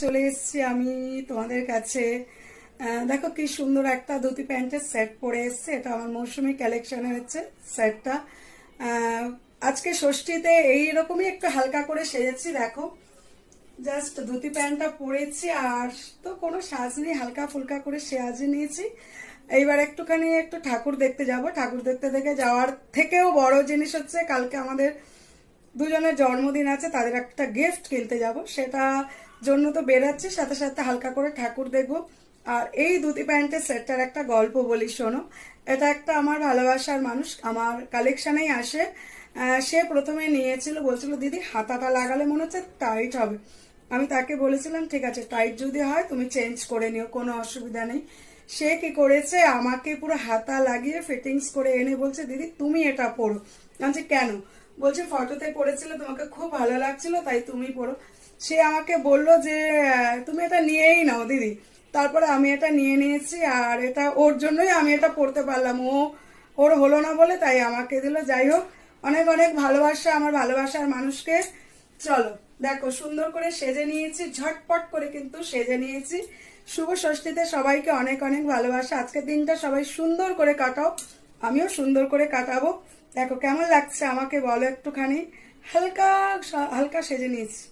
চলে এসেছি আমি তোমাদের কাছে। দেখো কি সুন্দর একটা ধুতি প্যান্টের সেট পরে এসছে। এটা আমার মৌসুমী কালেকশনে হচ্ছে সেটটা। আজকে ষষ্ঠীতে এইরকমই একটু হালকা করে সেজেছি। দেখো জাস্ট ধুতি প্যান্টটা পরেছি, আর তো কোনো সাজ নেই, হালকা ফুলকা করে সেজে নিয়েছি। এইবার একটু ঠাকুর দেখতে যাব। ঠাকুর দেখতে যাওয়ার থেকেও বড় জিনিস হচ্ছে কালকে আমাদের দুজনের জন্মদিন আছে, তাদের একটা গিফট কিনতে যাব, সেটা জন্য তো বেরাচ্ছি, সাথে সাথে হালকা করে ঠাকুর দেখবো। আর এই ধুতি প্যান্টের সেটটার একটা গল্প বলি, শোনো। এটা একটা আমার ভালোবাসার মানুষ আমার কালেকশনেই আসে। সে প্রথমে নিয়েছিল, বলছিল দিদি হাতাটা লাগালে মনে হচ্ছে টাইট হবে। আমি তাকে বলেছিলাম ঠিক আছে, টাইট যদি হয় তুমি চেঞ্জ করে নিও, কোনো অসুবিধা নেই। সে কি করেছে, আমাকে পুরো হাতা লাগিয়ে ফিটিংস করে এনে বলছে দিদি তুমি এটা পরো। আমি কেন? বলছে ফটোতে পড়েছিল তোমাকে খুব ভালো লাগছিল তাই তুমি পড়ো। সে আমাকে বললো যে তুমি এটা নিয়েই নাও দিদি। তারপরে আমি এটা নিয়ে নিয়েছি, আর এটা ওর জন্যই আমি এটা পড়তে পারলাম। ওর হলো না বলে তাই আমাকে দিল। যাই হোক, অনেক অনেক ভালোবাসা আমার ভালোবাসার মানুষকে। চলো দেখো, সুন্দর করে সেজে নিয়েছি, ঝটপট করে কিন্তু সেজে নিয়েছি। শুভ ষষ্ঠীতে সবাইকে অনেক অনেক ভালোবাসা। আজকের দিনটা সবাই সুন্দর করে কাটাও, আমিও সুন্দর করে কাটাবো। দেখো কেমন লাগছে আমাকে বলো একটুখানি। হালকা হালকা সেজে নিয়েছি।